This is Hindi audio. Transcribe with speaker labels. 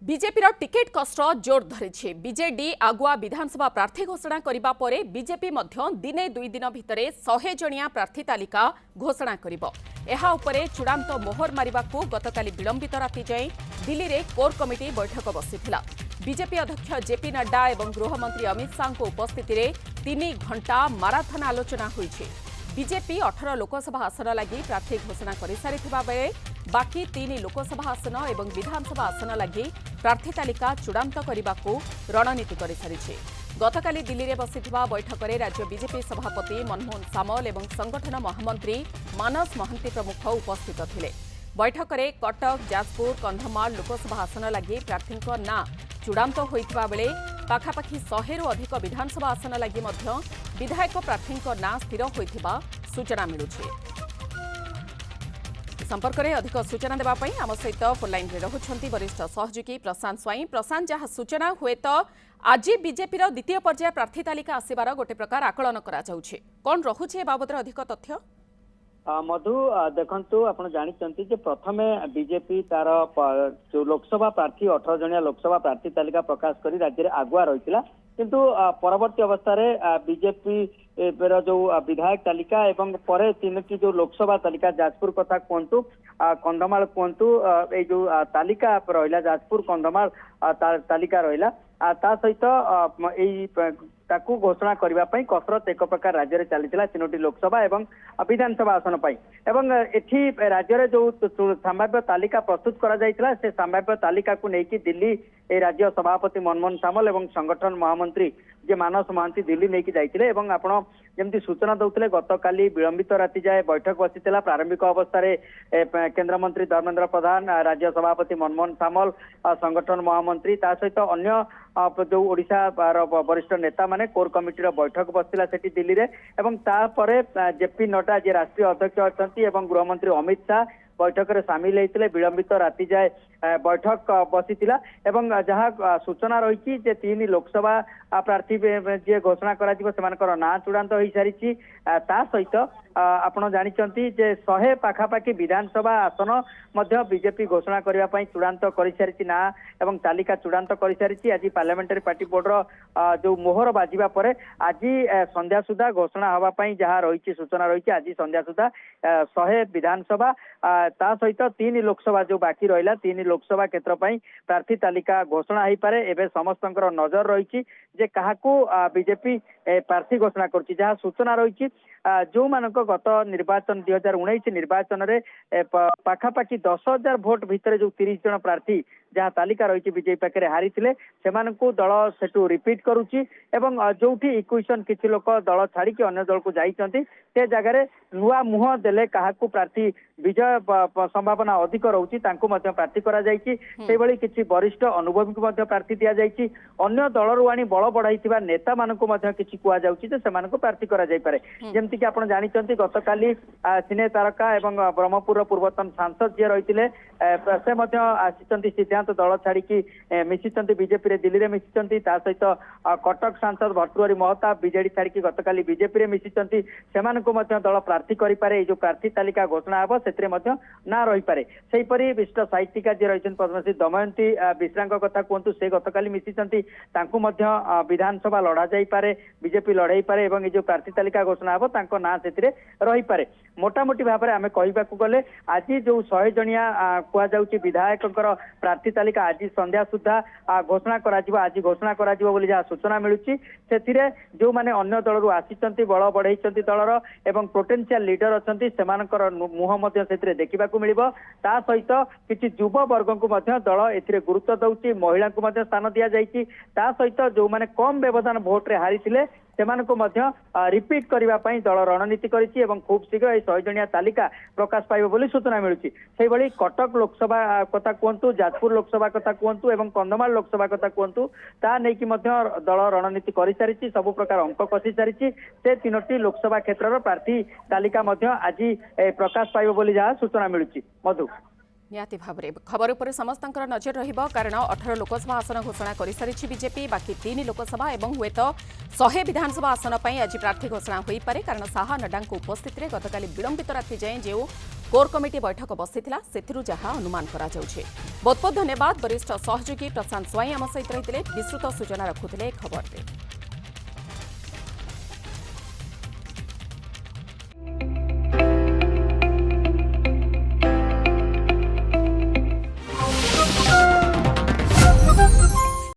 Speaker 1: बीजेपी टिकेट कष्ट जोर धरी बीजेडी आगुआ विधानसभा प्रार्थी घोषणा करने पर बीजेपी दिने दुई दिन भितर 100 जणिया प्रार्थी तालिका घोषणा कर चूड़ांत मोहर मारिबाकू गतकाली विलंबित राति जाए दिल्ली में कोर कमिटी बैठक बसिथिला। बीजेपी अध्यक्ष जेपी नड्डा और गृहमंत्री अमित शाह उपस्थिति में 3 घंटा माराथन आलोचना होईछि। बीजेपी 18 लोकसभा आसन लगी प्रार्थी घोषणा कर सारिथिबा बेले बाकी 3 लोकसभा आसन और विधानसभा आसन लगी प्रार्थी तालिका चूड़ांत करने को रणनीति कर सारिछि। गतकाली दिल्ली में बसिथिबा बैठक में राज्य बीजेपी सभापति मनमोहन सामल और संगठन महामंत्री मानस महांती प्रमुख उपस्थित थिले। बैठक में कटक जाजपुर कंधमाल लोकसभा आसन लगी प्रार्थी ना चूड़ांत होइथिबा बेले पाखापाखि 100 रु अधिक विधानसभा आसन लगी विधायक प्रार्थी ना स्थिर होइथिबा सूचना मिलुछि। संपर्क में अधिक सूचना देवाई आम सहित फोनलाइन में रहुछंती वरिष्ठ सहयोगी प्रशांत स्वाई। प्रशांत, जहाँ सूचना हुए तो आज बीजेपी द्वितीय पर्याय प्रार्थी तालिका आसबार गोटे प्रकार आकलन कराଯାଉଛି। कौन रहुछि ए बाबद अधिक तथ्य?
Speaker 2: मधु देखंतु आपण जानिचंती जे प्रथमे बीजेपी तार जो लोकसभा प्रार्थी 18 जणिया लोकसभा प्रार्थी तालिका प्रकाश करी राज्य में आगुआ रही, किंतु परवर्ती अवस्था रे बीजेपी जो विधायक तालिका एवं परे 3टी जो लोकसभा तालिका जाजपुर कथा कहतु कंधमाल कहतु ये जो तालिका रहा जाजपुर कंधमाल तालिका रहा ता सहित ताकू घोषणा करने कसरत एक प्रकार राज्य में चली 3टी लोकसभा एवं विधानसभा आसन एवं एठी राज्य में जो संभाव्य तालिका प्रस्तुत करा से संभाव्य तालिका को लेकिन दिल्ली राज्य सभापति मनमोहन सामल एवं संगठन महामंत्री जे मानस महांती दिल्ली नहीं जाइए। आपण जमती सूचना दौते गतकाली विलंबित राति जाए बैठक बसीला। प्रारंभिक अवस्था केंद्र मंत्री धर्मेंद्र प्रधान, राज्य सभापति मनमोहन सामल, संगठन महामंत्री ता सहित अन्य जो ओडिशा वरिष्ठ नेता माने कोर कमिटी बैठक बसला सेठी दिल्ली रे एवं तापरे जेपी नड्डा जे राष्ट्रीय अध्यक्ष अछंती एवं गृहमंत्री अमित शाह बैठक में सामिल होते विलंबित राति जाए बैठक बसीला। जहाँ सूचना रही 3 लोकसभा प्रार्थी जी घोषणा कर ना चूड़ांत हो सारी सहित आपण जानिचंती जे 100 पाखापाखि विधानसभा आसन बीजेपी घोषणा करने चूड़ांत कर सारी ना एवं तालिका चूड़ांत कर सारी। आज पार्लियामेंटारी पार्टी बोर्ड जो मोहर बाजिबा परे आज संध्या सुधा घोषणा होगापाई जहाँ रही सूचना रही आज संध्या सुधा 100 विधानसभा ता सहित 3 लोकसभा जो बाकी रहा 3 लोकसभा क्षेत्र प्रार्थी तालिका घोषणा हो पारे। एवं समस्त नजर रही जे काहाकू बीजेपी प्रार्थी घोषणा कर जहाँ सूचना रही जो मानक गत निर्वाचन 2019 निर्वाचन में पाखापाखि 10,000 भोट भितर जो 30 जन प्रार्थी जहाँ तालिका रही बीजेपी पाखे हारी से दल सेठू रिपीट करुच्ची एवं जो इक्वेशन किसी लोक दल छाड़ी अन्य दल को जाइए से जगह नुआ मुह देले काहाकू प्रार्थी विजय संभावना अधिक रोची प्रार्थी करा किसी वरिष्ठ अनुभवी को प्रार्थी दि जाइए। अन्य दलरू आनी बल बढ़ाई नेता मानक किसी कहुचे प्रार्थी करा जमती कि आपण जानिचंती गतकाली सिने तारका एवं ब्रह्मपुर पूर्वतन सांसद जी रही से आसी सिद्धांत दल छाड़ी मिशिंट बीजेपी रे दिल्ली में मिशिंट सहित कटक सांसद भर्तृहरि महताब बीजेडी छाड़ी गतकाली बीजेपी रे मिशिंट से दल प्रार्थी करें जो प्रार्थी तालिका घोषणा हे से ना रही पारे। सेहीपरि विशिष्ट साहित्यिका जी रही पद्मश्री दमयंती मिश्रा कथा कहतु से गतकाली मिशिंट विधानसभा लड़ा जापे बीजेपी लड़ाई पारे और जो प्रार्थी तालिका घोषणा हे ना से रही पारे। मोटामोटी भाव में आम कहवाक गले आज जो 100 जणिया कहुच्छी विधायक प्रार्थी तालिका आज संध्या सुधा घोषणा आज घोषणा जहाँ सूचना मिलूँ से जो मैंने अन्य दलू आसी बल बढ़ई दलर एवं पोटेंशियल लीडर अच्छा से मुह से देखा मिल सहित किसी युव वर्ग को दल ए गुरुत्व दौर महिला को स्थान दि जाइए सहित जो मैंने कम व्यवधान भोट्रे हारी रिपीट करने दल रणनीति करी खूब शीघ्र 100 जणिया तालिका प्रकाश पाइब बोली सूचना मिलूँ। कटक लोकसभा कथा कहतु जाजपुर लोकसभा कथा कहतु एवं कंधमाल लोकसभा कथा कहतु ता नहीं दल रणनीति कर सारी सबु प्रकार अंक कषि सारी से 3टी लोकसभा क्षेत्र प्रार्थी तालिका आज प्रकाश पाइब बोली जहाँ सूचना मिलूँ। मधु
Speaker 1: निहाती भाव खबर उपर समस्त नजर रहिबो कारण 18 लोकसभा आसन घोषणा कर सारी बीजेपी बाकी 3 लोकसभा और हुए तो 100 विधानसभा आसन आज प्रार्थी घोषणा हो पारे कारण शाह नड्डा उपस्थित में गतकाली विलंबित राति जाए जो कोर कमिटी बैठक बसिथिला सेथिरु जहा अनुमान करा जाउछे। बहुत बहुत धन्यवाद वरिष्ठ सहयोगी प्रशांत स्वाई आम सहित रहिथिले विस्तृत सूचना रखुथिले खबर रे।